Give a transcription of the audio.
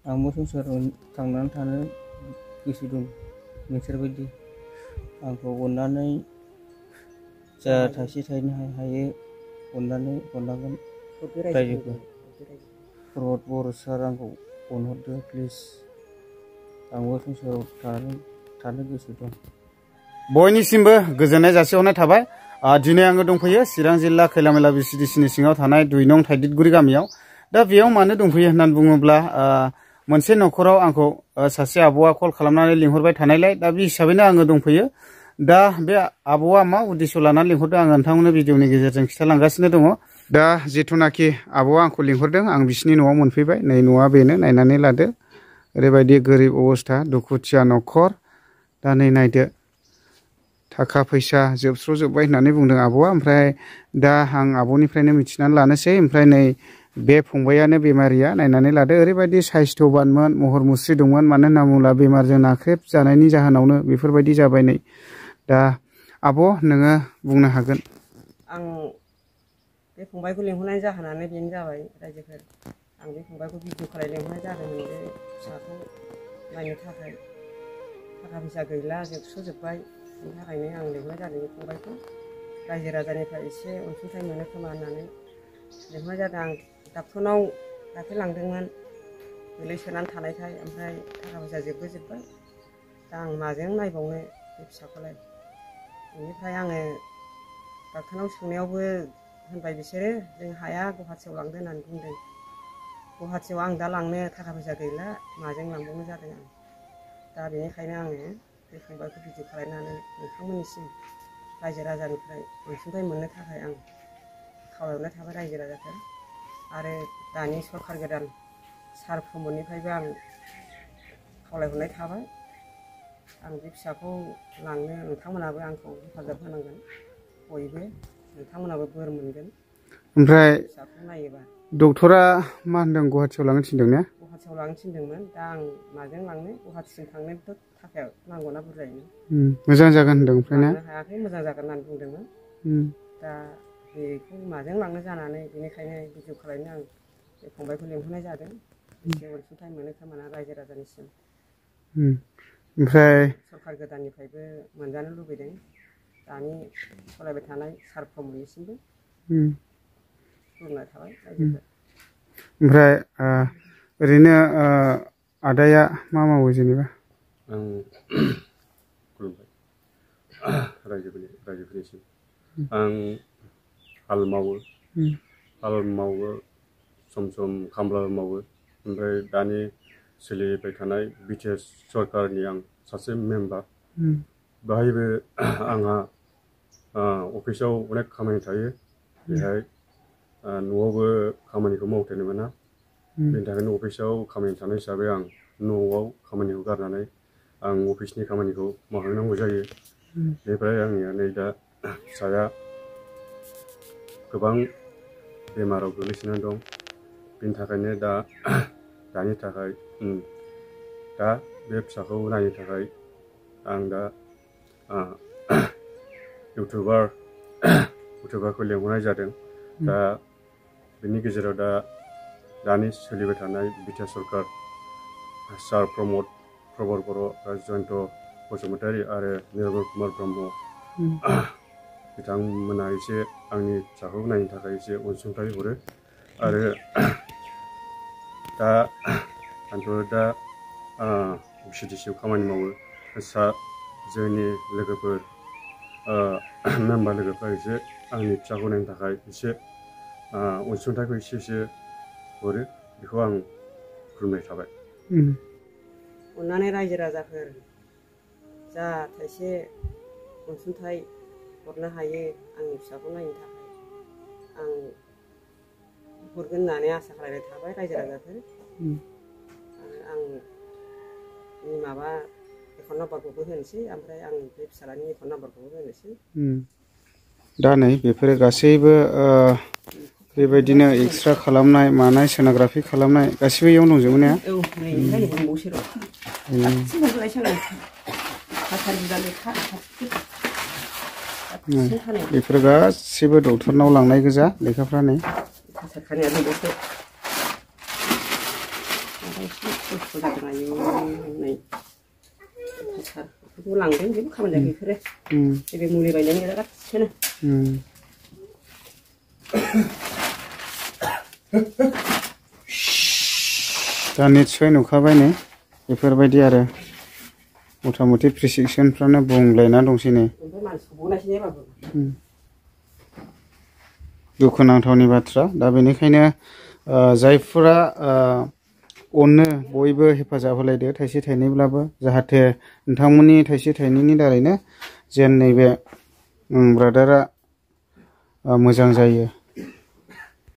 आंबो संसाराव थांनानै थानो गोसो दं नोंसोरबायदि आंखौ अननानै जा थाइसे थाइनै हायो अननानै हरनांगोन रायजोखौ प्रमद बर' सार आंखौ अनहरदो प्लिज आंबो संसाराव थानो गोसो दं। बयनिसिमबो गोजोननाय जासिहरनाय थाबाय। दिनै आङो दंफैयो चिरां जिल्ला खैलामैला VCDCनि सिङाव थानाय 2 नं थाइदिदगुरि गामियाव। दा बेयाव मानो दंफैयो होननानै बुङोब्ला मोनसे न'खराव आंखौ सासे आब'आ कल खालामनानै लिंहरबाय थानायलाय दा बे हिसाबैनो आङो दंफैयो। दा बे आब'आ मा उद्देश्य लानानै लिंहरदों आङो नोंथांमोननो भिडिअनि गेजेरजों खिथालांगासिनो दङ। दा जिथुनाखि आब'आ आंखौ लिंहरदों आं बिसिनि न'आव मोनफैबाय। नै न'आ बेनो, नायनानै लादो। ओरैबायदि गोरिब अबस्था, दुखुथिया न'खर। दा नै नायदो, थाखा फैसा जोबस्र'जोब्बाय होननानै बुंदों आब'आ। ओमफ्राय दा आं आब'निफ्रायनो मिथिनानै लानोसै। ओमफ्राय नै बे फंबायानो बेमारिया, नायनानै लादो ओरैबायदि साइस्थ'बानमोन, महर मुस्रि दंमोन। मानो होनना बुङोब्ला बेमारजों नाख्रेब जानायनि जाहोनावनो बेफोरबायदि जाबाय नै। दा आब' नोङो बुंनो हागोन। आं बे फंबायखौ लिंहरनाय जाहोनानो बेनो जाबाय रायजोफोर, आं बे फंबायखौ भिडिअ खालाय लिंहरनाय जादोंमोन बे फिसाखौ नायनो थाखाय। थाखा फैसा गैला, जोबस्र'जोब्बाय। बेनि थाखायनो आं लिंहरनाय जादों बे फंबायखौ। रायजो राजानिफ्राय एसे अनसुंथाइ मोनो खोमा होननानै लिंहरनाय जादों। आं डक्टरनाव दाख्लै लांदोंमोन गोलैसोनानै थानायखाय, ओमफ्राय थाखा फैसा जोबबाय। दा आं माजों नायबावनो बे फिसाखौलाय। बेनिफ्राय आङो डक्टरनाव सोंनायावबो होनबाय बिसोरो, जों हाया, गुवाहाटियाव लांदो होननानै बुंदों। गुवाहाटियाव आं दा लांनो थाखा फैसा गैला, माजों लांबावनो जादों आं। दा बेनिखायनो आङो बे फंबायखौ भिडिअ खालायनानै नोंथांमोननिसिम रायजो राजानिफ्राय अनसुंथाइ मोननो थाखाय आं खावलायहरनाय थाबाय रायजो राजाफोर। आरो दानि सरखार गोदान सार प्रमदनिफ्रायबो आं खावलायहरनाय थाबाय। आं बे फिसाखौ लांनो नोंथांमोनाबो आंखौ हेफाजाब होनांगोन। बयबो नोंथांमोनाबो बोर मोनगोन। ओमफ्राय फिसाखौ नायोबा डक्टरा मा होनदों, गुवाहाटियाव लांनो थिनदों ने? गुवाहाटियाव लांनो थिनदोंमोन। दा आं माजों लांनो, गुवाहाटिसिम थांनोथ' थाखाया नांगौना बुरजायैनो। मोजां जागोन होनदों ओमफ्राय ने? लांनो हायाखै, मोजां जागोन होननानै बुंदोंमोन। दा बेखौ माजों लांनो जानानै बेनिखायनो भिडिअ खालायनो आं बे फंबायखौ लिंहरनाय जादों। एसे अनसुंथाइ मोनो खोमा रायजो राजानिसिम। ओमफ्राय सरखार गोदाननिफ्रायबो मोनजानो लुबैदों। दानि सालायबाय थानाय सार प्रमदनिसिमबो खुलुमनाय थाबाय रायजोफोर। ओमफ्राय ओरैनो आदाया मा मावो जेनेबा? आं खुलुमबाय रायजोफोरनिसिम। आं हाल मावो, सम सम खामलाबो मावो। ओमफ्राय दानि सोलिबाय थानाय BTS सरकारनि आं सासे मेम्बार। बेहायबो आंहा अफिसाव अनेक खामानि थायो। बेहाय न'आवबो खामानिखौ मावथ'नो मोना। बेनि थाखायनो अफिसाव खामानि थानाय हिसाबै आं न'आव खामानिखौ गारनानै आं अफिसनि खामानिखौ मावहैनांगौ जायो। बेनिफ्राय आंनिया नै दा फिसाया गोबां बेमाराव गोग्लैसोनानै दं। बेनि थाखायनो दानि थाखाय दा बे फिसाखौ नायनो थाखाय आं दा इउटुबारखौ लेंहरनाय जादों। दा बिनि गेजेराव दानि सोलिबाय थानाय BTS सरकार सार प्रमद बर', जयन्त बसुमतारी आरो निर्मल कुमार ब्रह्म बिथांमोना एसे आंनि फिसाखौ नायनो थाखाय एसे अनसुंथाइ हरो। आरो आंथ' दा VCDCआव खामानि मावो। जोंनि लोगोफोर मेम्बार लोगोफ्रा एसे आंनि फिसाखौ नायनो थाखाय एसे अनसुंथाइखौ एसे हरो। बेखौ आं खुलुमनाय थाबाय। अननानै रायजो राजाफोर जा थाइसे अनसुंथाइ हरनो हायो आंनि फिसाखौ नायनो थाखाय आं हरगोन होननानै आसा खालामनाय थाबाय रायजो राजाफोर। आरो आं माबा एकाउन्ट नाम्बारखौबो होनोसै, ओमफ्राय आं बे फिसालानि एकाउन्ट नाम्बारखौबो होनोसै। दा नै बेफोरो गासैबो बेबायदिनो एक्सरे खालामनाय मानाय सोनोग्राफि खालामनाय गासिबो इयावनो दंजोबो ने? औ नै दंबावोसो र'। बेफोर गासिबो डक्टरनाव लांनाय गोजा लेखाफ्रा नै। एसे खस्थ' जादों आयु नै बेखौ लांदों जेबो खामानि जायाखै बेफोरो बे मुलि बायनायनि गोजा गासिनो दा निस्सय नुखाबाय नै बेफोरबायदि आरो मथा मथि प्रेसक्रिपसनफ्रानो बुंलायना दंसै नै दुखुनांथावनि बाथ्रा दा बेनिखायनो जायफोरा अनो बयबो हेफाजाब होलायदो थाइसे थाइनैब्लाबो जाहाथे नोंथांमोननि थाइसे थाइनैनि दारैनो जेन नैबे ब्रादारा मोजां जायो